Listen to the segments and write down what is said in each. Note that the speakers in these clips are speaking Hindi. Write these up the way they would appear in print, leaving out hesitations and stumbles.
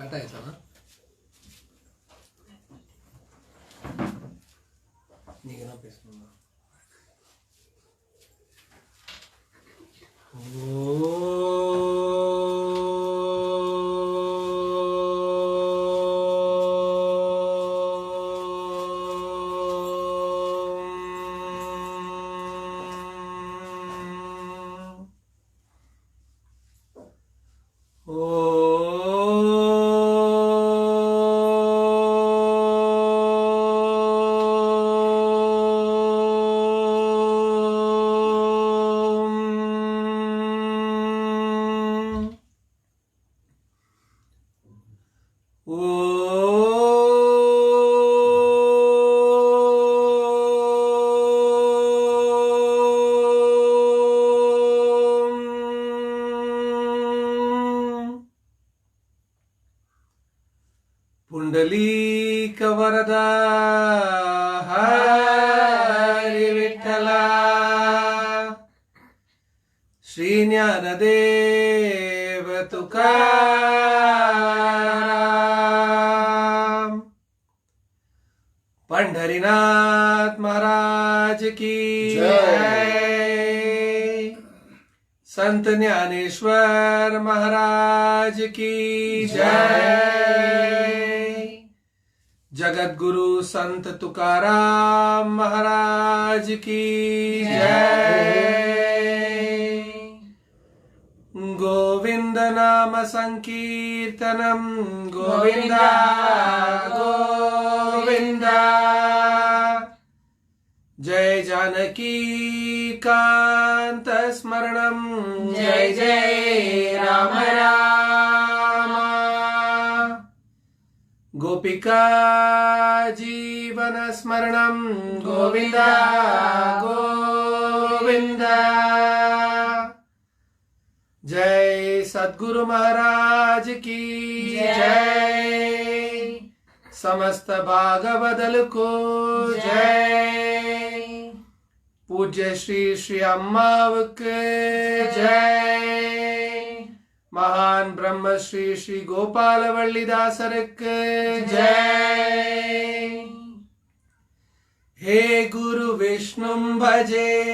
काटायचा ना निघणं पेस पुंडलीक वरदा हरि विठ्ठला श्री ज्ञानदेव तुकाराम पंढरीनाथ महाराज की जय। संत ज्ञानेश्वर महाराज की जय। जगत गुरु संत तुकाराम महाराज की जय। गोविंद नाम संकीर्तनम गोविंदा गोविंदा। जय जानकी कांत स्मरणम जय जय राम राम। गोपिका जीवन स्मरणम गोविंदा गोविंदा। जय सद्गुरु महाराज की जय। समस्त भागवदल को जय। पूज्य श्री श्री अम्मावक जय। महान ब्रह्म श्री श्री गोपाल वल्लीदासरक जय। हे गुरु विष्णुं भजे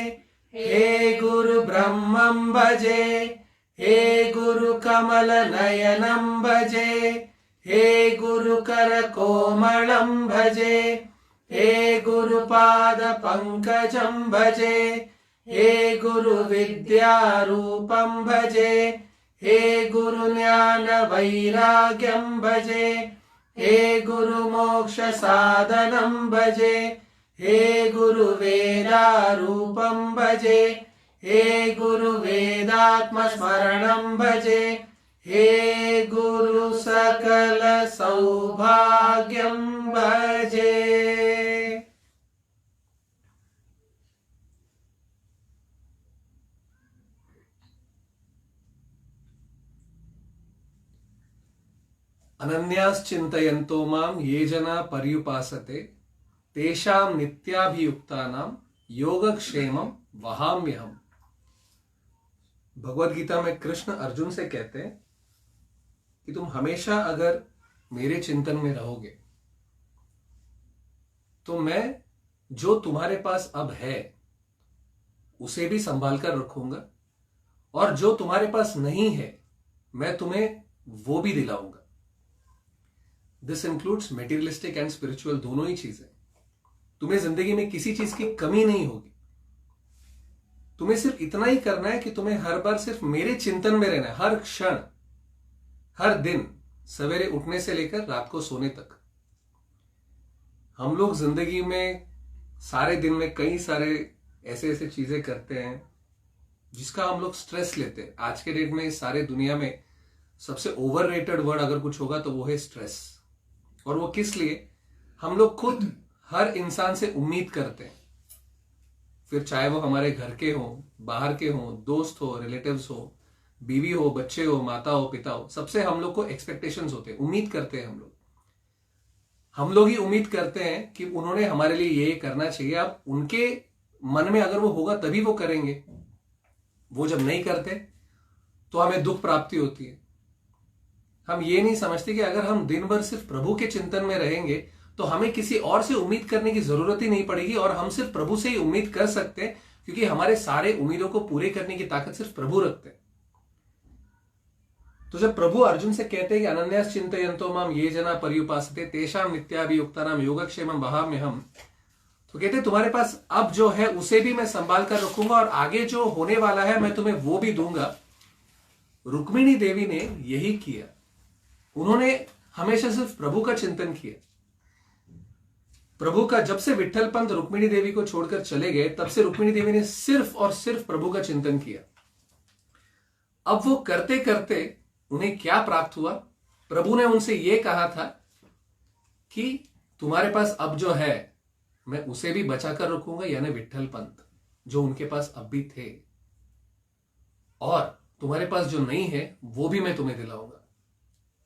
हे गुरु ब्रह्मं भजे हे गुरु कमल नयनं भजे हे गुरु कर कोमलं भजे हे गुरु पाद पंकजं भजे हे गुरु विद्या रूपं भजे हे गुरु ज्ञान वैराग्यं भजे हे गुरु मोक्ष साधनं भजे हे गुरु वेदारूपं भजे हे गुरु वेदात्म स्मरणं भजे हे गुरु सकल सौभाग्यं भजे। अनन्याश्चिन्तयन्तो मां ये जना पर्युपासते तेषां नित्याभियुक्तानां योगक्षेमं वहाम्यहम्। भगवद गीता में कृष्ण अर्जुन से कहते हैं कि तुम हमेशा अगर मेरे चिंतन में रहोगे तो मैं जो तुम्हारे पास अब है उसे भी संभाल कर रखूंगा और जो तुम्हारे पास नहीं है मैं तुम्हें वो भी दिलाऊंगा। This includes materialistic and spiritual, दोनों ही चीजें। तुम्हें जिंदगी में किसी चीज की कमी नहीं होगी। तुम्हें सिर्फ इतना ही करना है कि तुम्हें हर बार सिर्फ मेरे चिंतन में रहना है, हर क्षण, हर दिन, सवेरे उठने से लेकर रात को सोने तक। हम लोग जिंदगी में सारे दिन में कई सारे ऐसे ऐसे चीजें करते हैं जिसका हम लोग स्ट्रेस लेते हैं। आज के डेट में इस सारे दुनिया में सबसे ओवररेटेड वर्ड अगर कुछ होगा तो वो है स्ट्रेस। और वो किस लिए? हम लोग खुद हर इंसान से उम्मीद करते हैं, फिर चाहे वो हमारे घर के हों, बाहर के हों, दोस्त हो, रिलेटिव्स हो, बीवी हो, बच्चे हो, माता हो, पिता हो, सबसे हम लोग को एक्सपेक्टेशंस होते हैं, उम्मीद करते हैं। हम लोग ही उम्मीद करते हैं कि उन्होंने हमारे लिए ये करना चाहिए। अब उनके मन में अगर वो होगा तभी वो करेंगे। वो जब नहीं करते तो हमें दुख प्राप्ति होती है। हम ये नहीं समझते कि अगर हम दिन भर सिर्फ प्रभु के चिंतन में रहेंगे तो हमें किसी और से उम्मीद करने की जरूरत ही नहीं पड़ेगी, और हम सिर्फ प्रभु से ही उम्मीद कर सकते हैं, क्योंकि हमारे सारे उम्मीदों को पूरे करने की ताकत सिर्फ प्रभु रखते हैं। तो जब प्रभु अर्जुन से कहते हैं कि अनन्यास चिंतयन्तो माम ये जना पर्युपासते तेषां नित्याभियुक्तानां योगक्षेमं वहाम्यहम्, तो कहते तुम्हारे पास अब जो है उसे भी मैं संभाल कर रखूंगा, और आगे जो होने वाला है मैं तुम्हें वो भी दूंगा। रुक्मिणी देवी ने यही किया। उन्होंने हमेशा सिर्फ प्रभु का चिंतन किया। प्रभु का, जब से विट्ठल पंत रुक्मिणी देवी को छोड़कर चले गए, तब से रुक्मिणी देवी ने सिर्फ और सिर्फ प्रभु का चिंतन किया। अब वो करते करते उन्हें क्या प्राप्त हुआ? प्रभु ने उनसे यह कहा था कि तुम्हारे पास अब जो है मैं उसे भी बचा कर रखूंगा, यानी विट्ठल पंत जो उनके पास अब भी थे, और तुम्हारे पास जो नहीं है वो भी मैं तुम्हें दिलाऊंगा।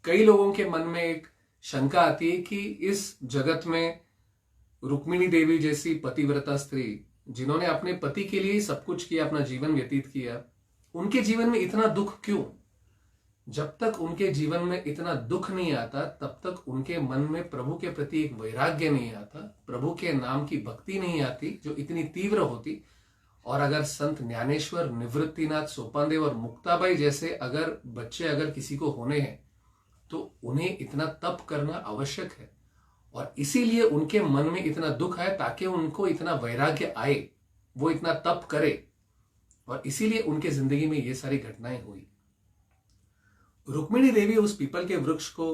कई लोगों के मन में एक शंका आती है कि इस जगत में रुक्मिणी देवी जैसी पतिव्रता स्त्री, जिन्होंने अपने पति के लिए सब कुछ किया, अपना जीवन व्यतीत किया, उनके जीवन में इतना दुख क्यों? जब तक उनके जीवन में इतना दुख नहीं आता तब तक उनके मन में प्रभु के प्रति एक वैराग्य नहीं आता, प्रभु के नाम की भक्ति नहीं आती जो इतनी तीव्र होती। और अगर संत ज्ञानेश्वर, निवृत्तिनाथ सोपानदेव और मुक्ताबाई जैसे अगर बच्चे अगर किसी को होने हैं तो उन्हें इतना तप करना आवश्यक है, और इसीलिए उनके मन में इतना दुख है ताकि उनको इतना वैराग्य आए, वो इतना तप करे, और इसीलिए उनके जिंदगी में ये सारी घटनाएं हुई। रुक्मिणी देवी उस पीपल के वृक्ष को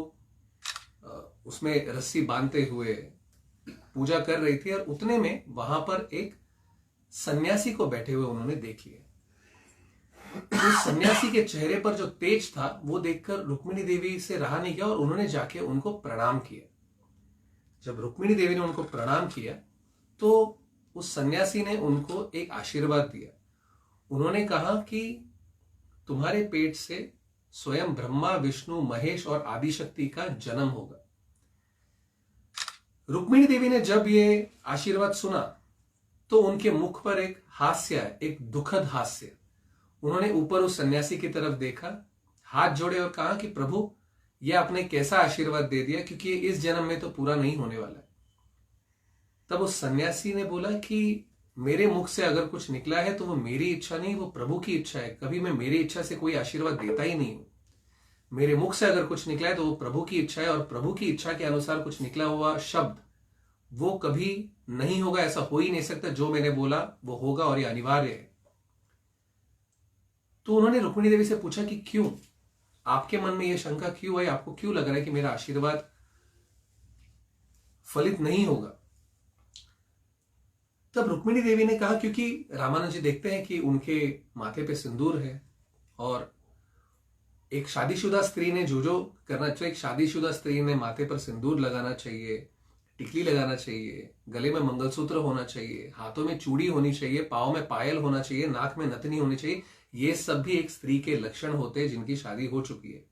उसमें रस्सी बांधते हुए पूजा कर रही थी, और उतने में वहां पर एक सन्यासी को बैठे हुए उन्होंने देख लिया। उस सन्यासी के चेहरे पर जो तेज था वो देखकर रुक्मिणी देवी से रहा नहीं गया, और उन्होंने जाके उनको प्रणाम किया। जब रुक्मिणी देवी ने उनको प्रणाम किया तो उस सन्यासी ने उनको एक आशीर्वाद दिया। उन्होंने कहा कि तुम्हारे पेट से स्वयं ब्रह्मा, विष्णु, महेश और आदिशक्ति का जन्म होगा। रुक्मिणी देवी ने जब ये आशीर्वाद सुना तो उनके मुख पर एक हास्य है, एक दुखद हास्य। उन्होंने ऊपर उस सन्यासी की तरफ देखा, हाथ जोड़े और कहा कि प्रभु ये आपने कैसा आशीर्वाद दे दिया, क्योंकि इस जन्म में तो पूरा नहीं होने वाला है। तब उस सन्यासी ने बोला कि मेरे मुख से अगर कुछ निकला है तो वो मेरी इच्छा नहीं, वो प्रभु की इच्छा है। कभी मैं मेरी इच्छा से कोई आशीर्वाद देता ही नहीं हूं। मेरे मुख से अगर कुछ निकला है तो वो प्रभु की इच्छा है, और प्रभु की इच्छा के अनुसार कुछ निकला हुआ शब्द वो कभी नहीं होगा, ऐसा हो ही नहीं सकता। जो मैंने बोला वो होगा, और ये अनिवार्य है। तो उन्होंने रुक्मिणी देवी से पूछा कि क्यों, आपके मन में यह शंका क्यों है, आपको क्यों लग रहा है कि मेरा आशीर्वाद फलित नहीं होगा? तब रुक्मिणी देवी ने कहा क्योंकि रामानंद जी देखते हैं कि उनके माथे पे सिंदूर है, और एक शादीशुदा स्त्री ने जो करना चाहिए, एक शादीशुदा स्त्री ने माथे पर सिंदूर लगाना चाहिए, टिकली लगाना चाहिए, गले में मंगलसूत्र होना चाहिए, हाथों में चूड़ी होनी चाहिए, पाँव में पायल होना चाहिए, नाक में नथनी होनी चाहिए। ये सब भी एक स्त्री के लक्षण होते हैं जिनकी शादी हो चुकी है।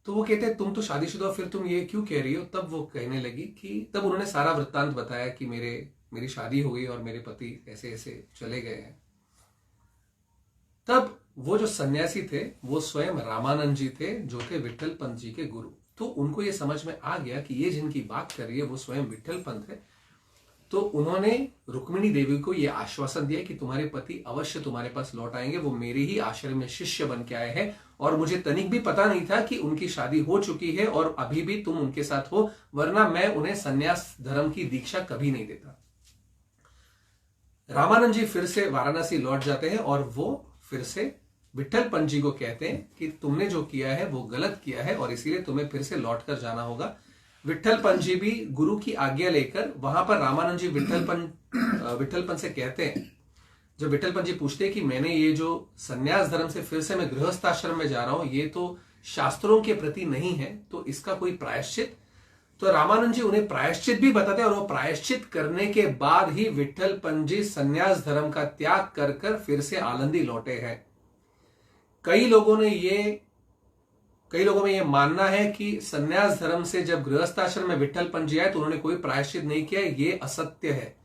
तो वो कहते हैं तुम तो शादीशुदा, फिर तुम ये क्यों कह रही हो? तब वो कहने लगी कि तब उन्होंने सारा वृत्तांत बताया कि मेरी शादी हो गई और मेरे पति ऐसे ऐसे चले गए हैं। तब वो जो सन्यासी थे वो स्वयं रामानंद जी थे, जो थे विट्ठल पंत जी के गुरु। तो उनको ये समझ में आ गया कि ये जिनकी बात कर रही है वो स्वयं विट्ठल पंत है। तो उन्होंने रुक्मिणी देवी को यह आश्वासन दिया कि तुम्हारे पति अवश्य तुम्हारे पास लौट आएंगे, वो मेरे ही आश्रम में शिष्य बन के आए हैं, और मुझे तनिक भी पता नहीं था कि उनकी शादी हो चुकी है और अभी भी तुम उनके साथ हो, वरना मैं उन्हें संन्यास धर्म की दीक्षा कभी नहीं देता। रामानंद जी फिर से वाराणसी लौट जाते हैं, और वो फिर से विट्ठल पंत जी को कहते हैं कि तुमने जो किया है वो गलत किया है, और इसीलिए तुम्हें फिर से लौट कर जाना होगा। विट्ठल पंत जी भी गुरु की आज्ञा लेकर वहां पर रामानंद जी विट्ठल पंत से कहते हैं, जब विट्ठल पंत जी पूछते हैं कि मैंने ये जो संन्यास धर्म से फिर से मैं गृहस्थ आश्रम में जा रहा हूं, ये तो शास्त्रों के प्रति नहीं है, तो इसका कोई प्रायश्चित? तो रामानंद जी उन्हें प्रायश्चित भी बताते हैं, और वो प्रायश्चित करने के बाद ही विट्ठल पंत जी संन्यास धर्म का त्याग कर फिर से आलंदी लौटे हैं। कई लोगों में यह मानना है कि संन्यास धर्म से जब गृहस्थ आश्रम में विट्ठल पंत जी आए तो उन्होंने कोई प्रायश्चित नहीं किया। यह असत्य है।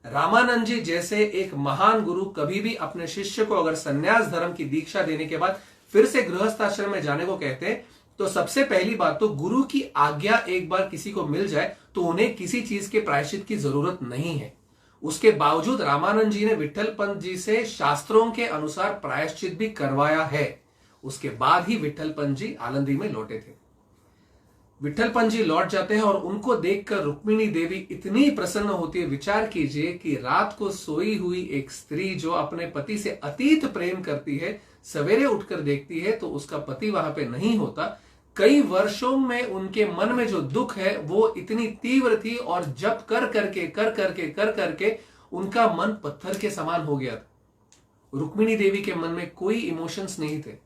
रामानंद जी जैसे एक महान गुरु कभी भी अपने शिष्य को अगर संन्यास धर्म की दीक्षा देने के बाद फिर से गृहस्थ आश्रम में जाने को कहते हैं, तो सबसे पहली बात तो गुरु की आज्ञा एक बार किसी को मिल जाए तो उन्हें किसी चीज के प्रायश्चित की जरूरत नहीं है। उसके बावजूद रामानंद जी ने विट्ठल पंत जी से शास्त्रों के अनुसार प्रायश्चित भी करवाया है। उसके बाद ही विट्ठल पंत जी आलंदी में लौटे थे। विट्ठल पंत जी लौट जाते हैं और उनको देखकर रुक्मिणी देवी इतनी प्रसन्न होती है। विचार कीजिए कि रात को सोई हुई एक स्त्री जो अपने पति से अतीत प्रेम करती है, सवेरे उठकर देखती है तो उसका पति वहां पे नहीं होता। कई वर्षों में उनके मन में जो दुख है वो इतनी तीव्र थी और जब कर करके उनका मन पत्थर के समान हो गया था। रुक्मिणी देवी के मन में कोई इमोशंस नहीं थे।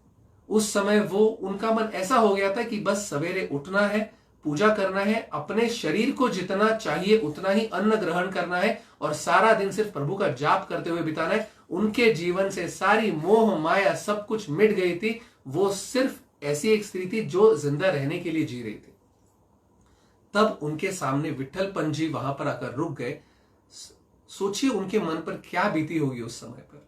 उस समय वो उनका मन ऐसा हो गया था कि बस सवेरे उठना है, पूजा करना है, अपने शरीर को जितना चाहिए उतना ही अन्न ग्रहण करना है और सारा दिन सिर्फ प्रभु का जाप करते हुए बिताना है। उनके जीवन से सारी मोह माया सब कुछ मिट गई थी। वो सिर्फ ऐसी एक स्त्री थी जो जिंदा रहने के लिए जी रही थी। तब उनके सामने विट्ठल पंत जी वहां पर आकर रुक गए। सोचिए उनके मन पर क्या बीती होगी उस समय पर।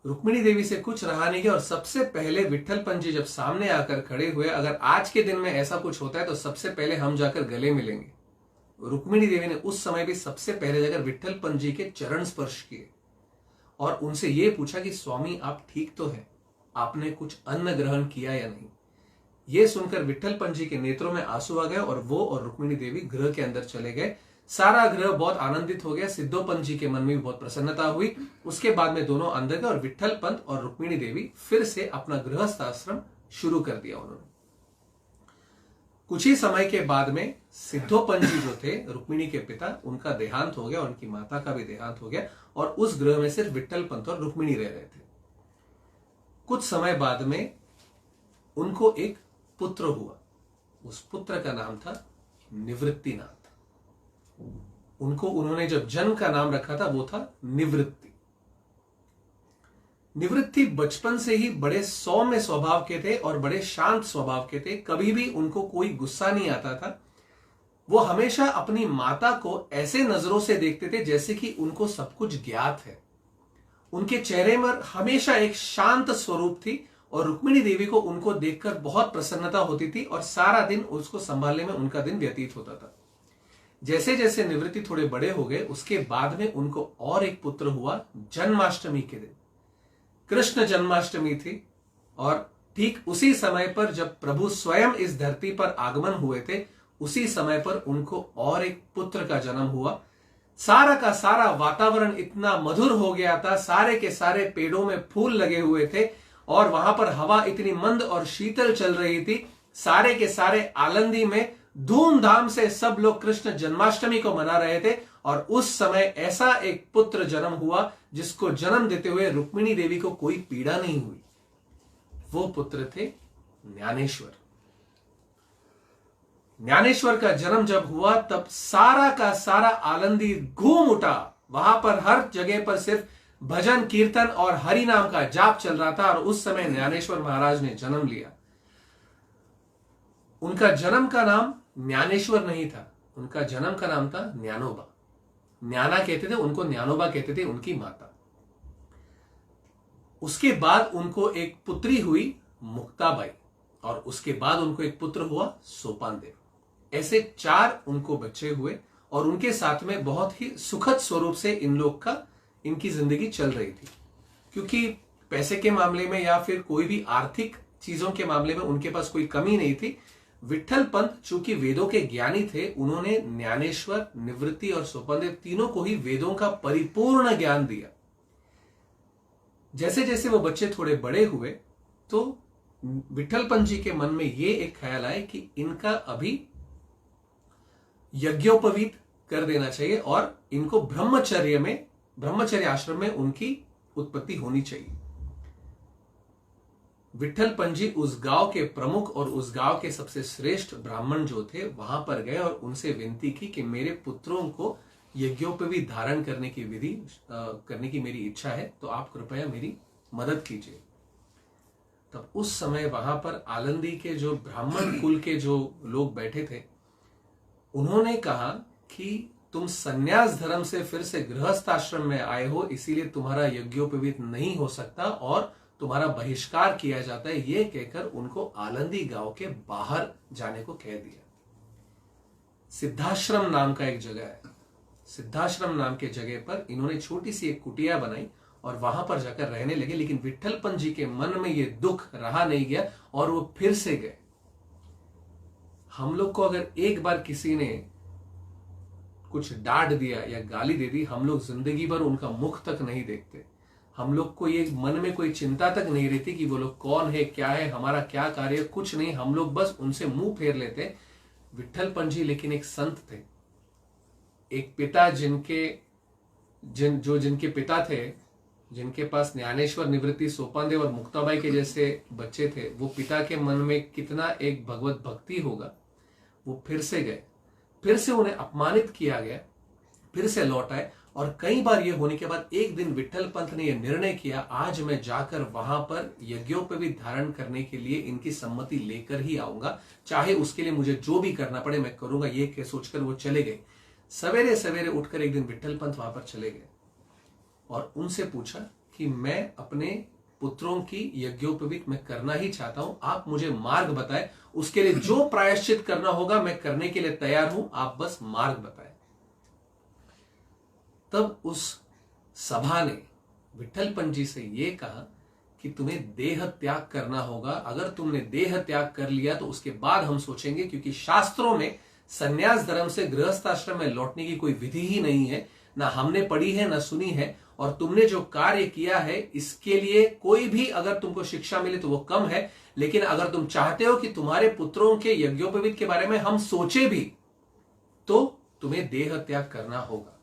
रुक्मिणी देवी से कुछ रहा नहीं गया और सबसे पहले विट्ठल पंत जी जब सामने आकर खड़े हुए, अगर आज के दिन में ऐसा कुछ होता है तो सबसे पहले हम जाकर गले मिलेंगे। रुक्मिणी देवी ने उस समय भी सबसे पहले जाकर विट्ठल पंत जी के चरण स्पर्श किए और उनसे यह पूछा कि स्वामी आप ठीक तो है, आपने कुछ अन्न ग्रहण किया या नहीं। यह सुनकर विट्ठल पंत जी के नेत्रों में आंसू आ गए और वो और रुक्मिणी देवी गृह के अंदर चले गए। सारा गृह बहुत आनंदित हो गया। सिद्धो पंत जी के मन में भी बहुत प्रसन्नता हुई। उसके बाद में दोनों अंदर गए और विट्ठल पंत और रुक्मिणी देवी फिर से अपना गृहस्थ आश्रम शुरू कर दिया उन्होंने। कुछ ही समय के बाद में सिद्धो पंत जी जो थे रुक्मिणी के पिता, उनका देहांत हो गया, उनकी माता का भी देहांत हो गया और उस गृह में सिर्फ विट्ठल पंत और रुक्मिणी रह रहे थे। कुछ समय बाद में उनको एक पुत्र हुआ। उस पुत्र का नाम था निवृत्तिनाथ। उनको उन्होंने जब जन्म का नाम रखा था वो था निवृत्ति। निवृत्ति बचपन से ही बड़े सौम्य स्वभाव के थे और बड़े शांत स्वभाव के थे। कभी भी उनको कोई गुस्सा नहीं आता था। वो हमेशा अपनी माता को ऐसे नजरों से देखते थे जैसे कि उनको सब कुछ ज्ञात है। उनके चेहरे में हमेशा एक शांत स्वरूप थी और रुक्मिणी देवी को उनको देखकर बहुत प्रसन्नता होती थी और सारा दिन उसको संभालने में उनका दिन व्यतीत होता था। जैसे जैसे निवृत्ति थोड़े बड़े हो गए उसके बाद में उनको और एक पुत्र हुआ जन्माष्टमी के दिन। कृष्ण जन्माष्टमी थी और ठीक उसी समय पर जब प्रभु स्वयं इस धरती पर आगमन हुए थे, उसी समय पर उनको और एक पुत्र का जन्म हुआ। सारा का सारा वातावरण इतना मधुर हो गया था। सारे के सारे पेड़ों में फूल लगे हुए थे और वहां पर हवा इतनी मंद और शीतल चल रही थी। सारे के सारे आलंदी में धूमधाम से सब लोग कृष्ण जन्माष्टमी को मना रहे थे और उस समय ऐसा एक पुत्र जन्म हुआ जिसको जन्म देते हुए रुक्मिणी देवी को कोई पीड़ा नहीं हुई। वो पुत्र थे ज्ञानेश्वर। ज्ञानेश्वर का जन्म जब हुआ तब सारा का सारा आलंदी घूम उठा। वहां पर हर जगह पर सिर्फ भजन कीर्तन और हरि नाम का जाप चल रहा था और उस समय ज्ञानेश्वर महाराज ने जन्म लिया। उनका जन्म का नाम ज्ञानेश्वर नहीं था, उनका जन्म का नाम था ज्ञानोबा। ज्ञाना कहते थे उनको, ज्ञानोबा कहते थे उनकी माता। उसके बाद उनको एक पुत्री हुई मुक्ताबाई और उसके बाद उनको एक पुत्र हुआ सोपानदेव। ऐसे 4 उनको बच्चे हुए और उनके साथ में बहुत ही सुखद स्वरूप से इनकी जिंदगी चल रही थी, क्योंकि पैसे के मामले में या फिर कोई भी आर्थिक चीजों के मामले में उनके पास कोई कमी नहीं थी। विट्ठल पंत चूंकि वेदों के ज्ञानी थे, उन्होंने ज्ञानेश्वर, निवृत्ति और सोपानदेव तीनों को ही वेदों का परिपूर्ण ज्ञान दिया। जैसे जैसे वो बच्चे थोड़े बड़े हुए तो विट्ठल पंत जी के मन में ये एक ख्याल आया कि इनका अभी यज्ञोपवीत कर देना चाहिए और इनको ब्रह्मचर्य आश्रम में उनकी उत्पत्ति होनी चाहिए। विट्ठल पंत जी उस गांव के प्रमुख और उस गांव के सबसे श्रेष्ठ ब्राह्मण जो थे वहां पर गए और उनसे विनती की कि मेरे पुत्रों को यज्ञोपवीत धारण करने की विधि करने की मेरी इच्छा है, तो आप कृपया मेरी मदद कीजिए। तब उस समय वहां पर आलंदी के जो ब्राह्मण कुल के जो लोग बैठे थे, उन्होंने कहा कि तुम संन्यास धर्म से फिर से गृहस्थ आश्रम में आए हो, इसीलिए तुम्हारा यज्ञोपवीत नहीं हो सकता और तुम्हारा बहिष्कार किया जाता है, ये कहकर उनको आलंदी गांव के बाहर जाने को कह दिया। सिद्धाश्रम नाम का एक जगह है, सिद्धाश्रम नाम के जगह पर इन्होंने छोटी सी एक कुटिया बनाई और वहां पर जाकर रहने लगे। लेकिन विट्ठलपंत जी के मन में यह दुख रहा नहीं गया और वो फिर से गए। हम लोग को अगर एक बार किसी ने कुछ डांट दिया या गाली दे दी, हम लोग जिंदगी भर उनका मुख तक नहीं देखते। हम लोग को ये मन में कोई चिंता तक नहीं रहती कि वो लोग कौन है, क्या है, हमारा क्या कार्य, कुछ नहीं। हम लोग बस उनसे मुंह फेर लेते। विट्ठलपंत जी लेकिन एक संत थे, एक पिता जिनके पिता थे, जिनके पास ज्ञानेश्वर, निवृत्ति, सोपानदेव और मुक्ताबाई के जैसे बच्चे थे, वो पिता के मन में कितना एक भगवत भक्ति होगा। वो फिर से गए, फिर से उन्हें अपमानित किया गया, फिर से लौट आए। और कई बार यह होने के बाद एक दिन विट्ठलपंत ने यह निर्णय किया, आज मैं जाकर वहां पर यज्ञोपवीत धारण करने के लिए इनकी सम्मति लेकर ही आऊंगा, चाहे उसके लिए मुझे जो भी करना पड़े मैं करूंगा। ये सोचकर वो चले गए। सवेरे सवेरे उठकर एक दिन विट्ठलपंत वहां पर चले गए और उनसे पूछा कि मैं अपने पुत्रों की यज्ञोपवीत मैं करना ही चाहता हूं, आप मुझे मार्ग बताएं, उसके लिए जो प्रायश्चित करना होगा मैं करने के लिए तैयार हूं, आप बस मार्ग बताएं। तब उस सभा ने विट्ठलपंत जी से यह कहा कि तुम्हें देह त्याग करना होगा। अगर तुमने देह त्याग कर लिया तो उसके बाद हम सोचेंगे, क्योंकि शास्त्रों में संन्यास धर्म से गृहस्थाश्रम में लौटने की कोई विधि ही नहीं है, ना हमने पढ़ी है ना सुनी है। और तुमने जो कार्य किया है इसके लिए कोई भी अगर तुमको शिक्षा मिले तो वो कम है, लेकिन अगर तुम चाहते हो कि तुम्हारे पुत्रों के यज्ञोपवीत के बारे में हम सोचे भी, तो तुम्हें देह त्याग करना होगा।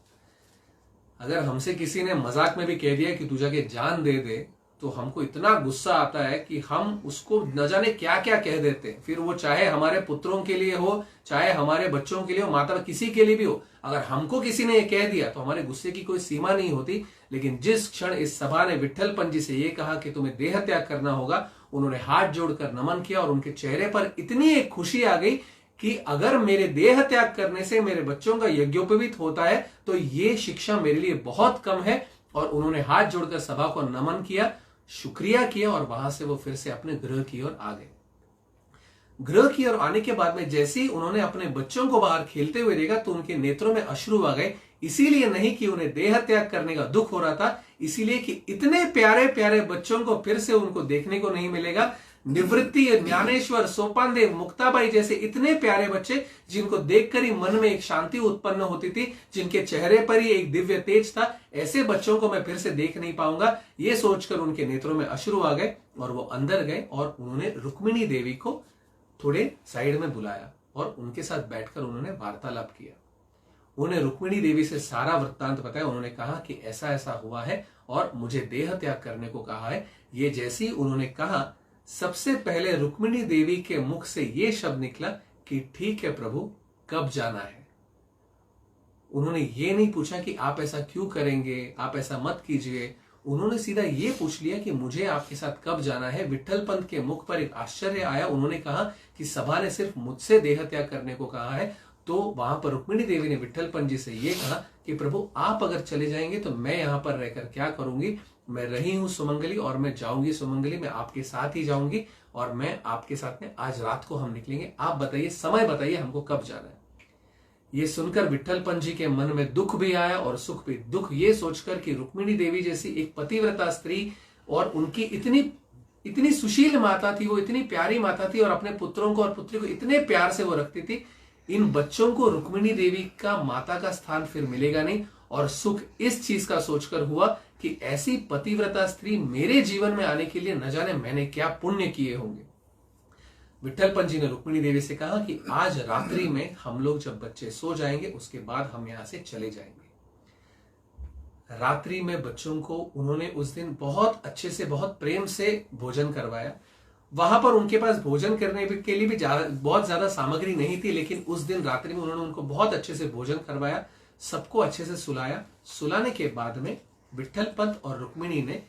अगर हमसे किसी ने मजाक में भी कह दिया कि तू जाके जान दे दे, तो हमको इतना गुस्सा आता है कि हम उसको न जाने क्या क्या कह देते हैं। फिर वो चाहे हमारे पुत्रों के लिए हो, चाहे हमारे बच्चों के लिए हो, माता किसी के लिए भी हो, अगर हमको किसी ने ये कह दिया तो हमारे गुस्से की कोई सीमा नहीं होती। लेकिन जिस क्षण इस सभा ने विट्ठलपंत जी से ये कहा कि तुम्हें देह त्याग करना होगा, उन्होंने हाथ जोड़कर नमन किया और उनके चेहरे पर इतनी एक खुशी आ गई कि अगर मेरे देह त्याग करने से मेरे बच्चों का यज्ञोपवीत होता है तो ये शिक्षा मेरे लिए बहुत कम है। और उन्होंने हाथ जोड़कर सभा को नमन किया, शुक्रिया किया और वहां से वो फिर से अपने गृह की ओर आ गए। गृह की ओर आने के बाद में जैसे ही उन्होंने अपने बच्चों को बाहर खेलते हुए देखा तो उनके नेत्रों में अश्रु आ गए। इसीलिए नहीं कि उन्हें देह त्याग करने का दुख हो रहा था, इसीलिए कि इतने प्यारे प्यारे बच्चों को फिर से उनको देखने को नहीं मिलेगा। निवृत्ति, ज्ञानेश्वर, सोपानदेव, मुक्ताबाई जैसे इतने प्यारे बच्चे जिनको देखकर ही मन में एक शांति उत्पन्न होती थी, जिनके चेहरे पर ही एक दिव्य तेज था, ऐसे बच्चों को मैं फिर से देख नहीं पाऊंगा। ये सोचकर उनके नेत्रों में अश्रु आ गए और वो अंदर गए और उन्होंने रुक्मिणी देवी को थोड़े साइड में बुलाया और उनके साथ बैठकर उन्होंने वार्तालाप किया। उन्हें रुक्मिणी देवी से सारा वृत्तांत बताया। उन्होंने कहा कि ऐसा ऐसा हुआ है और मुझे देह त्याग करने को कहा है। ये जैसे ही उन्होंने कहा, सबसे पहले रुक्मिणी देवी के मुख से यह शब्द निकला कि ठीक है प्रभु, कब जाना है। उन्होंने ये नहीं पूछा कि आप ऐसा क्यों करेंगे, आप ऐसा मत कीजिए। उन्होंने सीधा ये पूछ लिया कि मुझे आपके साथ कब जाना है। विट्ठलपंत के मुख पर एक आश्चर्य आया। उन्होंने कहा कि सभा ने सिर्फ मुझसे देह त्याग करने को कहा है। तो वहां पर रुक्मिणी देवी ने विट्ठलपंत जी से यह कहा कि प्रभु, आप अगर चले जाएंगे तो मैं यहां पर रहकर क्या करूंगी। मैं रही हूं सुमंगली और मैं जाऊंगी सुमंगली, मैं आपके साथ ही जाऊंगी और मैं आपके साथ में आज रात को हम निकलेंगे। आप बताइए, समय बताइए हमको कब जाना है। ये सुनकर विट्ठलपंत जी के मन में दुख भी आया और सुख भी। दुख ये सोचकर कि रुक्मिणी देवी जैसी एक पतिव्रता स्त्री और उनकी इतनी सुशील माता थी, वो इतनी प्यारी माता थी और अपने पुत्रों को और पुत्री को इतने प्यार से वो रखती थी। इन बच्चों को रुक्मिणी देवी का माता का स्थान फिर मिलेगा नहीं। और सुख इस चीज का सोचकर हुआ कि ऐसी पतिव्रता स्त्री मेरे जीवन में आने के लिए न जाने मैंने क्या पुण्य किए होंगे। विट्ठलपंत जी ने रुक्मिणी देवी से कहा कि आज रात्रि में हम लोग जब बच्चे सो जाएंगे उसके बाद हम यहां से चले जाएंगे। रात्रि में बच्चों को उन्होंने उस दिन बहुत अच्छे से, बहुत प्रेम से भोजन करवाया। वहां पर उनके पास भोजन करने के लिए भी बहुत ज्यादा सामग्री नहीं थी, लेकिन उस दिन रात्रि में उन्होंने उनको बहुत अच्छे से भोजन करवाया, सबको अच्छे से सुलाया। सुलाने के बाद में विट्ठलपंत और रुक्मिणी ने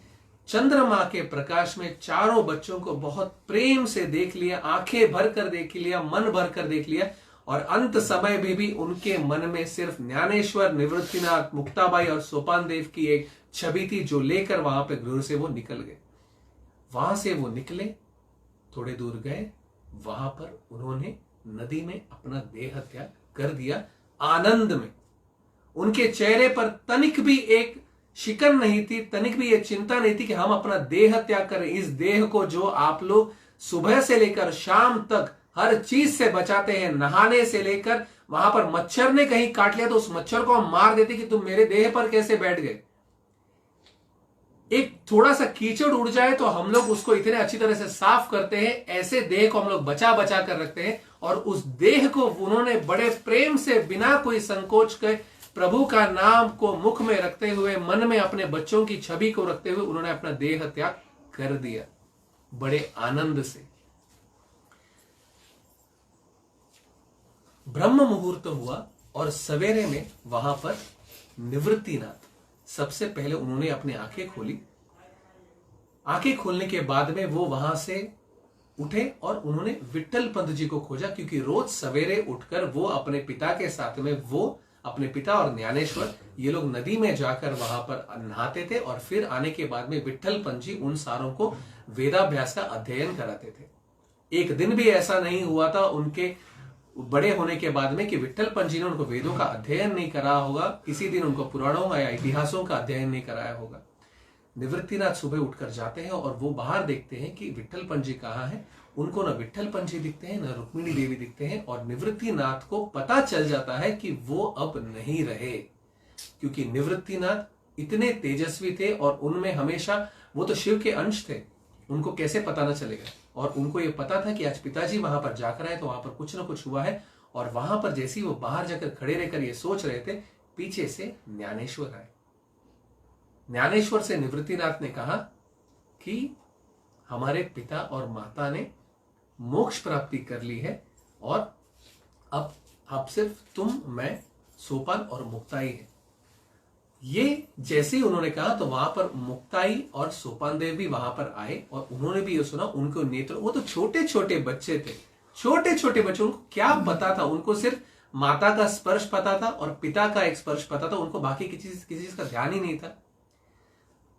चंद्रमा के प्रकाश में चारों बच्चों को बहुत प्रेम से देख लिया, आंखें भर कर देख लिया, मन भर कर देख लिया। और अंत समय में भी उनके मन में सिर्फ ज्ञानेश्वर, निवृत्तिनाथ, मुक्ताबाई और सोपानदेव की एक छवि थी, जो लेकर वहां पे गृह से वो निकल गए। वहां से वो निकले, थोड़े दूर गए, वहां पर उन्होंने नदी में अपना देह त्याग कर दिया। आनंद में उनके चेहरे पर तनिक भी एक शिकन नहीं थी, तनिक भी ये चिंता नहीं थी कि हम अपना देह त्याग करें। इस देह को जो आप लोग सुबह से लेकर शाम तक हर चीज से बचाते हैं, नहाने से लेकर, वहां पर मच्छर ने कहीं काट लिया तो उस मच्छर को हम मार देते कि तुम मेरे देह पर कैसे बैठ गए। एक थोड़ा सा कीचड़ उड़ जाए तो हम लोग उसको इतने अच्छी तरह से साफ करते हैं। ऐसे देह को हम लोग बचा बचा कर रखते हैं, और उस देह को उन्होंने बड़े प्रेम से बिना कोई संकोच के प्रभु का नाम को मुख में रखते हुए, मन में अपने बच्चों की छवि को रखते हुए उन्होंने अपना देह त्याग कर दिया बड़े आनंद से। ब्रह्म मुहूर्त हुआ और सवेरे में वहां पर निवृत्तिनाथ सबसे पहले उन्होंने अपनी आंखें खोली। आंखें खोलने के बाद में वो वहां से उठे और उन्होंने विट्ठल पंत जी को खोजा, क्योंकि रोज सवेरे उठकर वो अपने पिता के साथ में, वो अपने पिता और ज्ञानेश्वर, ये लोग नदी में जाकर वहां पर नहाते थे और फिर आने के बाद में विट्ठल पंत जी उन सारों को वेदाभ्यास का अध्ययन कराते थे। एक दिन भी ऐसा नहीं हुआ था उनके बड़े होने के बाद में कि विट्ठल पंत जी ने उनको वेदों का अध्ययन नहीं कराया होगा, किसी दिन उनको पुराणों या इतिहासों का अध्ययन नहीं कराया होगा। निवृत्तिनाथ सुबह उठकर जाते हैं और वो बाहर देखते हैं कि विट्ठल पंत जी कहाँ है। उनको न विट्ठल पंत जी दिखते हैं, न रुक्मिणी देवी दिखते हैं, और निवृत्तिनाथ को पता चल जाता है कि वो अब नहीं रहे, क्योंकि निवृत्तिनाथ इतने तेजस्वी थे और उनमें हमेशा, वो तो शिव के अंश थे, उनको कैसे पता न चलेगा। और उनको ये पता था कि आज पिताजी वहां पर जाकर आए तो वहां पर कुछ ना कुछ हुआ है। और वहां पर जैसे ही वो बाहर जाकर खड़े रहकर ये सोच रहे थे, पीछे से ज्ञानेश्वर आए। ज्ञानेश्वर से निवृत्तिनाथ ने कहा कि हमारे पिता और माता ने मोक्ष प्राप्ति कर ली है और अब सिर्फ तुम, मैं, सोपान और मुक्ताई है। ये जैसे ही उन्होंने कहा तो वहां पर मुक्ताई और सोपान देव भी वहां पर आए और उन्होंने भी ये सुना। उनको नेत्र, वो तो छोटे छोटे बच्चे थे, छोटे छोटे बच्चे, उनको क्या पता था, उनको सिर्फ माता का स्पर्श पता था और पिता का एक स्पर्श पता था, उनको बाकी किसी चीज का ध्यान ही नहीं था।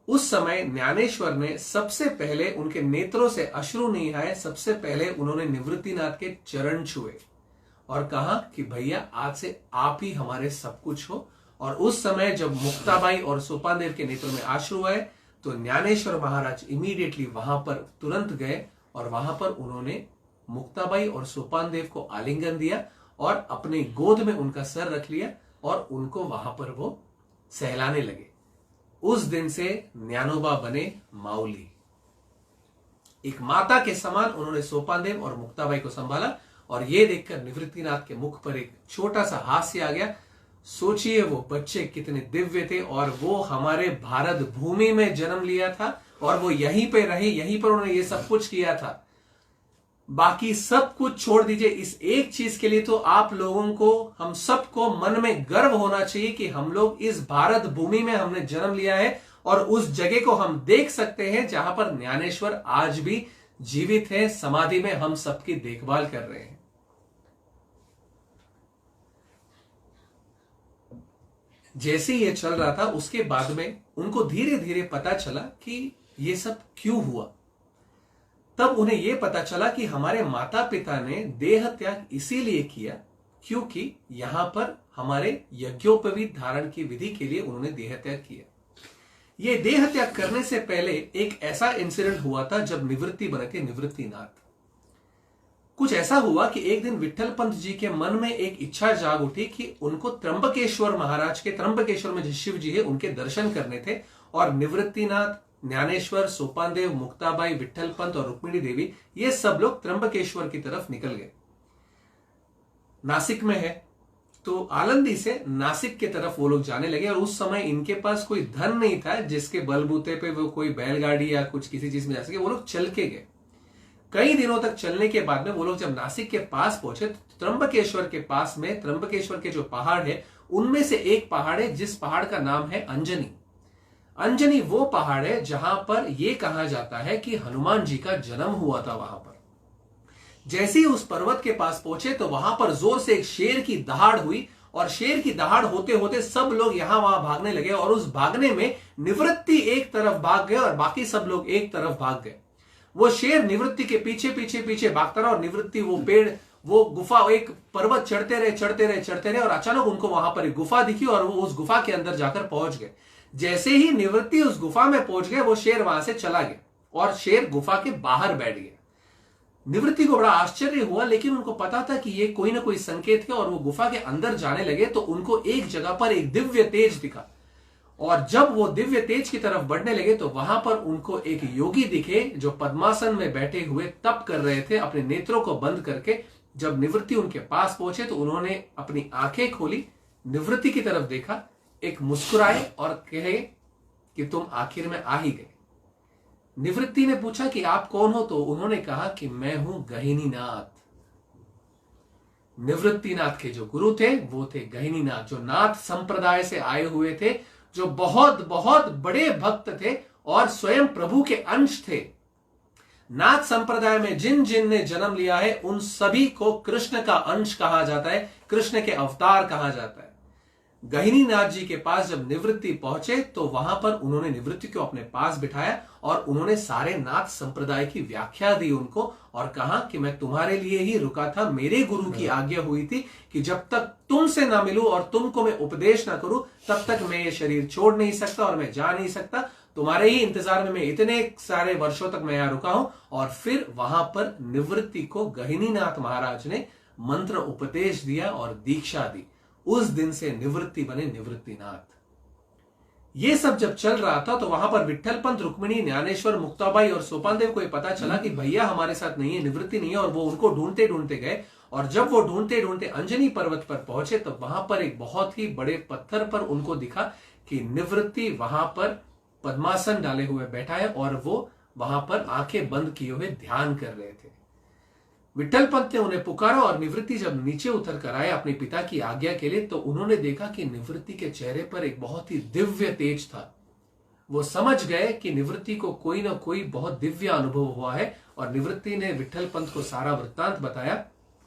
उस समय ज्ञानेश्वर ने सबसे पहले, उनके नेत्रों से अश्रु नहीं आए, सबसे पहले उन्होंने निवृत्तिनाथ के चरण छुए और कहा कि भैया आज से आप ही हमारे सब कुछ हो। और उस समय जब मुक्ताबाई और सोपान देव के नेत्रों में आंसू आए तो ज्ञानेश्वर महाराज इमीडिएटली वहां पर तुरंत गए और वहां पर उन्होंने मुक्ताबाई और सोपान देव को आलिंगन दिया और अपनी गोद में उनका सर रख लिया और उनको वहां पर वो सहलाने लगे। उस दिन से ज्ञानोबा बने माउली। एक माता के समान उन्होंने सोपान देव और मुक्ताबाई को संभाला। और यह देखकर निवृत्तिनाथ के मुख पर एक छोटा सा हास्य आ गया। सोचिए वो बच्चे कितने दिव्य थे और वो हमारे भारत भूमि में जन्म लिया था और वो यहीं पे रहे, यहीं पर उन्होंने ये सब कुछ किया था। बाकी सब कुछ छोड़ दीजिए, इस एक चीज के लिए तो आप लोगों को, हम सबको मन में गर्व होना चाहिए कि हम लोग इस भारत भूमि में हमने जन्म लिया है और उस जगह को हम देख सकते हैं जहां पर ज्ञानेश्वर आज भी जीवित है, समाधि में हम सबकी देखभाल कर रहे हैं। जैसे ये चल रहा था उसके बाद में उनको धीरे धीरे पता चला कि ये सब क्यों हुआ। तब उन्हें यह पता चला कि हमारे माता पिता ने देह त्याग इसीलिए किया क्योंकि यहां पर हमारे यज्ञोपवीत धारण की विधि के लिए उन्होंने देह त्याग किया। यह देह त्याग करने से पहले एक ऐसा इंसिडेंट हुआ था जब निवृत्ति बने थे निवृत्तिनाथ। कुछ ऐसा हुआ कि एक दिन विट्ठल पंत जी के मन में एक इच्छा जाग उठी कि उनको त्र्यंबकेश्वर महाराज के, त्र्यंबकेश्वर में जो शिव जी है, उनके दर्शन करने थे। और निवृत्तिनाथ, ज्ञानेश्वर, सोपान देव, मुक्ताबाई, विट्ठल पंत और रुक्मिणी देवी, ये सब लोग त्र्यंबकेश्वर की तरफ निकल गए। नासिक में है तो आलंदी से नासिक की तरफ वो लोग जाने लगे। और उस समय इनके पास कोई धन नहीं था जिसके बलबूते पे वो कोई बैलगाड़ी या कुछ किसी चीज में जा सके। वो लोग चल के गए। कई दिनों तक चलने के बाद में वो लोग जब नासिक के पास पहुंचे तो त्र्यंबकेश्वर के पास में, त्र्यंबकेश्वर के जो पहाड़ है उनमें से एक पहाड़ है जिस पहाड़ का नाम है अंजनी। अंजनी वो पहाड़ है जहां पर यह कहा जाता है कि हनुमान जी का जन्म हुआ था। वहां पर जैसे ही उस पर्वत के पास पहुंचे तो वहां पर जोर से एक शेर की दहाड़ हुई और शेर की दहाड़ होते होते सब लोग यहां वहां भागने लगे और उस भागने में निवृत्ति एक तरफ भाग गए और बाकी सब लोग एक तरफ भाग गए। वो शेर निवृत्ति के पीछे पीछे पीछे भागता रहा और निवृत्ति वो पेड़, वो गुफा, एक पर्वत चढ़ते रहे चढ़ते रहे चढ़ते रहे और अचानक उनको वहां पर एक गुफा दिखी और वो उस गुफा के अंदर जाकर पहुंच गए। जैसे ही निवृत्ति उस गुफा में पहुंच गए, वो शेर वहां से चला गया और शेर गुफा के बाहर बैठ गया। निवृत्ति को बड़ा आश्चर्य हुआ, लेकिन उनको पता था कि ये कोई ना कोई संकेत है और वो गुफा के अंदर जाने लगे तो उनको एक जगह पर एक दिव्य तेज दिखा और जब वो दिव्य तेज की तरफ बढ़ने लगे तो वहां पर उनको एक योगी दिखे जो पद्मासन में बैठे हुए तप कर रहे थे अपने नेत्रों को बंद करके। जब निवृत्ति उनके पास पहुंचे तो उन्होंने अपनी आंखें खोली, निवृत्ति की तरफ देखा, एक मुस्कुराए और कहे कि तुम आखिर में आ ही गए। निवृत्ति ने पूछा कि आप कौन हो, तो उन्होंने कहा कि मैं हूं गहिनीनाथ। निवृत्तिनाथ के जो गुरु थे वो थे गहिनीनाथ, जो नाथ संप्रदाय से आए हुए थे, जो बहुत बहुत बड़े भक्त थे और स्वयं प्रभु के अंश थे। नाथ संप्रदाय में जिन जिन ने जन्म लिया है उन सभी को कृष्ण का अंश कहा जाता है, कृष्ण के अवतार कहा जाता है। गहिनीनाथ जी के पास जब निवृत्ति पहुंचे तो वहां पर उन्होंने निवृत्ति को अपने पास बिठाया और उन्होंने सारे नाथ संप्रदाय की व्याख्या दी उनको और कहा कि मैं तुम्हारे लिए ही रुका था, मेरे गुरु की आज्ञा हुई थी कि जब तक तुमसे ना मिलूं और तुमको मैं उपदेश ना करूं तब तक मैं ये शरीर छोड़ नहीं सकता और मैं जा नहीं सकता। तुम्हारे ही इंतजार में मैं इतने सारे वर्षों तक मैं यहां रुका हूं। और फिर वहां पर निवृत्ति को गहिनीनाथ महाराज ने मंत्र उपदेश दिया और दीक्षा दी। उस दिन से निवृत्ति बने निवृत्तिनाथ। ये सब जब चल रहा था तो वहां पर विट्ठल पंत, रुक्मिणी, ज्ञानेश्वर, मुक्ताबाई और सोपानदेव को पता चला कि भैया हमारे साथ नहीं है, निवृत्ति नहीं है, और वो उनको ढूंढते ढूंढते गए। और जब वो ढूंढते ढूंढते अंजनी पर्वत पर पहुंचे तो वहां पर एक बहुत ही बड़े पत्थर पर उनको दिखा कि निवृत्ति वहां पर पद्मासन डाले हुए बैठा है और वो वहां पर आंखें बंद किए हुए ध्यान कर रहे थे। विट्ठल पंत ने उन्हें पुकारा और निवृत्ति जब नीचे उतर कर आए अपने पिता की आज्ञा के लिए तो उन्होंने देखा कि निवृत्ति के चेहरे पर एक बहुत ही दिव्य तेज था। वो समझ गए कि निवृत्ति को कोई ना कोई बहुत दिव्य अनुभव हुआ है और निवृत्ति ने विट्ठल पंत को सारा वृत्तांत बताया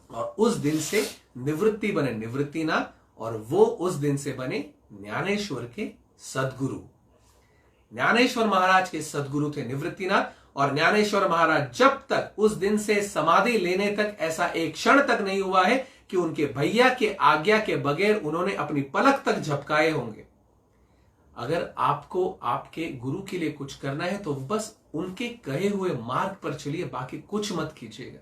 और उस दिन से निवृत्ति बने निवृत्तिनाथ और वो उस दिन से बने ज्ञानेश्वर के सदगुरु। ज्ञानेश्वर महाराज के सदगुरु थे निवृत्तिनाथ और ज्ञानेश्वर महाराज जब तक उस दिन से समाधि लेने तक ऐसा एक क्षण तक नहीं हुआ है कि उनके भैया के आज्ञा के बगैर उन्होंने अपनी पलक तक झपकाए होंगे। अगर आपको आपके गुरु के लिए कुछ करना है तो बस उनके कहे हुए मार्ग पर चलिए, बाकी कुछ मत कीजिएगा।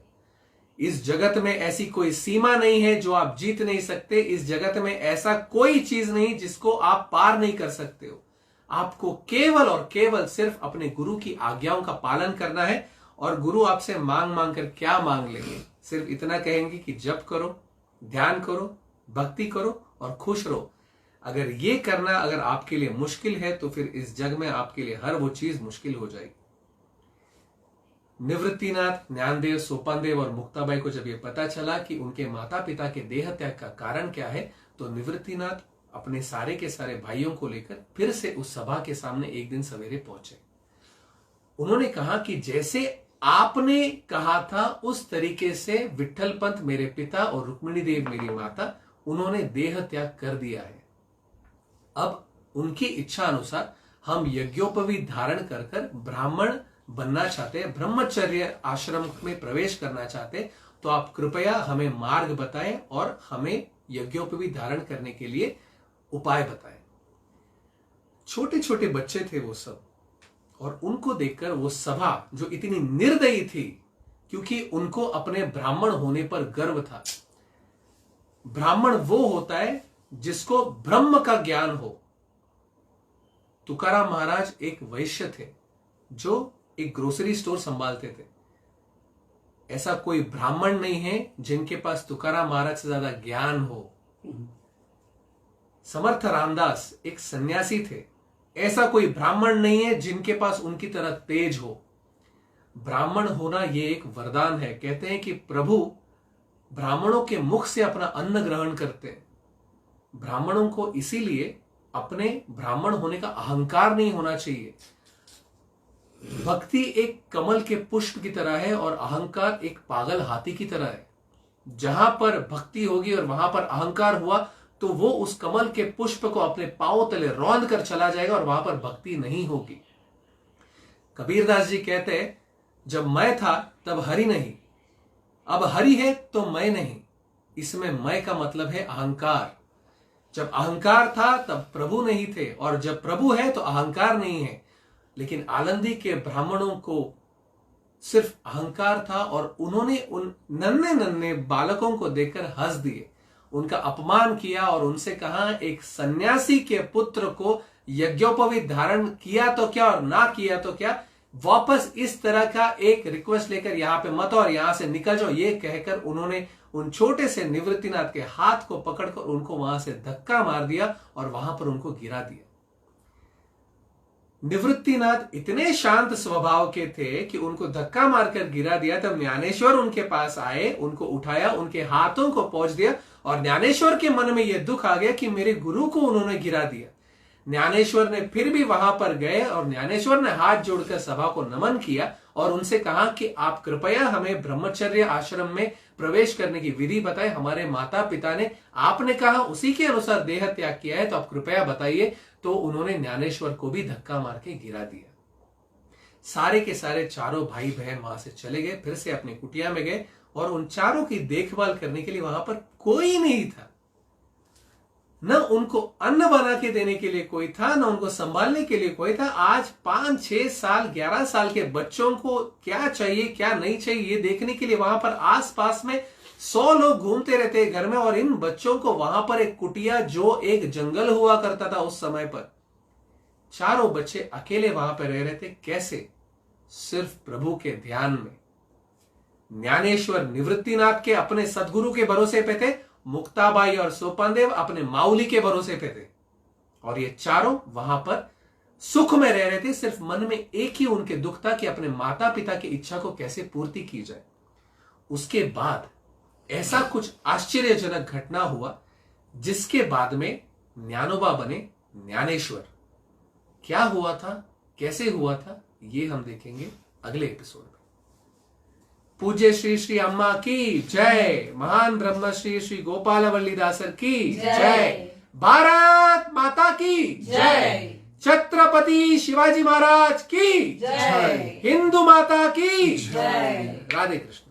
इस जगत में ऐसी कोई सीमा नहीं है जो आप जीत नहीं सकते। इस जगत में ऐसा कोई चीज नहीं जिसको आप पार नहीं कर सकते हो। आपको केवल और केवल सिर्फ अपने गुरु की आज्ञाओं का पालन करना है। और गुरु आपसे मांग मांग कर क्या मांग लेंगे? सिर्फ इतना कहेंगे कि जप करो, ध्यान करो, भक्ति करो और खुश रहो। अगर ये करना अगर आपके लिए मुश्किल है तो फिर इस जग में आपके लिए हर वो चीज मुश्किल हो जाएगी। निवृत्तिनाथ, ज्ञानदेव, सोपानदेव और मुक्ताबाई को जब ये पता चला कि उनके माता पिता के देह त्याग का कारण क्या है तो निवृत्तिनाथ अपने सारे के सारे भाइयों को लेकर फिर से उस सभा के सामने एक दिन सवेरे पहुंचे। उन्होंने कहा कि जैसे आपने कहा था उस तरीके से विट्ठल पंत मेरे पिता और रुक्मिणी देव मेरी माता, उन्होंने देह त्याग कर दिया है। अब उनकी इच्छा अनुसार हम यज्ञोपवीत धारण कर कर ब्राह्मण बनना चाहते हैं, ब्रह्मचर्य आश्रम में प्रवेश करना चाहते हैं, तो आप कृपया हमें मार्ग बताएं और हमें यज्ञोपवीत धारण करने के लिए उपाय बताएं। छोटे छोटे बच्चे थे वो सब और उनको देखकर वो सभा जो इतनी निर्दयी थी, क्योंकि उनको अपने ब्राह्मण होने पर गर्व था। ब्राह्मण वो होता है जिसको ब्रह्म का ज्ञान हो। तुकाराम महाराज एक वैश्य थे जो एक ग्रोसरी स्टोर संभालते थे। ऐसा कोई ब्राह्मण नहीं है जिनके पास तुकाराम महाराज से ज्यादा ज्ञान हो। समर्थ रामदास एक सन्यासी थे। ऐसा कोई ब्राह्मण नहीं है जिनके पास उनकी तरह तेज हो। ब्राह्मण होना यह एक वरदान है। कहते हैं कि प्रभु ब्राह्मणों के मुख से अपना अन्न ग्रहण करते हैं। ब्राह्मणों को इसीलिए अपने ब्राह्मण होने का अहंकार नहीं होना चाहिए। भक्ति एक कमल के पुष्प की तरह है और अहंकार एक पागल हाथी की तरह है। जहां पर भक्ति होगी और वहां पर अहंकार हुआ तो वो उस कमल के पुष्प को अपने पांव तले रौंद कर चला जाएगा और वहां पर भक्ति नहीं होगी। कबीरदास जी कहते हैं जब मैं था तब हरि नहीं, अब हरि है तो मैं नहीं। इसमें मैं का मतलब है अहंकार। जब अहंकार था तब प्रभु नहीं थे, और जब प्रभु है तो अहंकार नहीं है। लेकिन आलंदी के ब्राह्मणों को सिर्फ अहंकार था, और उन्होंने उन नन्हे नन्हे बालकों को देखकर हंस दिए, उनका अपमान किया और उनसे कहा, एक सन्यासी के पुत्र को यज्ञोपवीत धारण किया तो क्या और ना किया तो क्या, वापस इस तरह का एक रिक्वेस्ट लेकर यहां पे मत और यहां से निकल जाओ। ये कहकर उन्होंने उन छोटे से निवृत्तिनाथ के हाथ को पकड़कर उनको वहां से धक्का मार दिया और वहां पर उनको गिरा दिया। निवृत्तिनाथ इतने शांत स्वभाव के थे कि उनको धक्का मारकर गिरा दिया। तब ज्ञानेश्वर उनके पास आए, उनको उठाया, उनके हाथों को पोंछ दिया, और ज्ञानेश्वर के मन में यह दुख आ गया कि मेरे गुरु को उन्होंने गिरा दिया। ज्ञानेश्वर ने फिर भी वहां पर गए और ज्ञानेश्वर ने हाथ जोड़कर सभा को नमन किया और उनसे कहा कि आप कृपया हमें ब्रह्मचर्य आश्रम में प्रवेश करने की विधि बताएं। हमारे माता पिता ने आपने कहा उसी के अनुसार देह त्याग किया है, तो आप कृपया बताइए। तो उन्होंने ज्ञानेश्वर को भी धक्का मार के गिरा दिया। सारे के सारे चारों भाई बहन वहां से चले गए, फिर से अपनी कुटिया में गए, और उन चारों की देखभाल करने के लिए वहां पर कोई नहीं था। न उनको अन्न बना के देने के लिए कोई था, न उनको संभालने के लिए कोई था। आज 5, 6 साल 11 साल के बच्चों को क्या चाहिए क्या नहीं चाहिए ये देखने के लिए वहां पर आसपास में 100 लोग घूमते रहते घर में, और इन बच्चों को वहां पर एक कुटिया जो एक जंगल हुआ करता था उस समय पर, चारों बच्चे अकेले वहां पर रह रहे थे। कैसे? सिर्फ प्रभु के ध्यान में। ज्ञानेश्वर निवृत्तिनाथ के अपने सदगुरु के भरोसे पे थे, मुक्ताबाई और सोपानदेव अपने माउली के भरोसे पे थे, और ये चारों वहां पर सुख में रह रहे थे। सिर्फ मन में एक ही उनके दुख था कि अपने माता पिता की इच्छा को कैसे पूर्ति की जाए। उसके बाद ऐसा कुछ आश्चर्यजनक घटना हुआ जिसके बाद में ज्ञानोबा बने ज्ञानेश्वर। क्या हुआ था, कैसे हुआ था, ये हम देखेंगे अगले एपिसोड में। पूज्य श्री श्री अम्मा की जय, महान ब्रह्म श्री श्री गोपालवल्लीदासर की जय, भारत माता की जय, छत्रपति शिवाजी महाराज की जय, हिंदू माता की जय। राधे कृष्ण।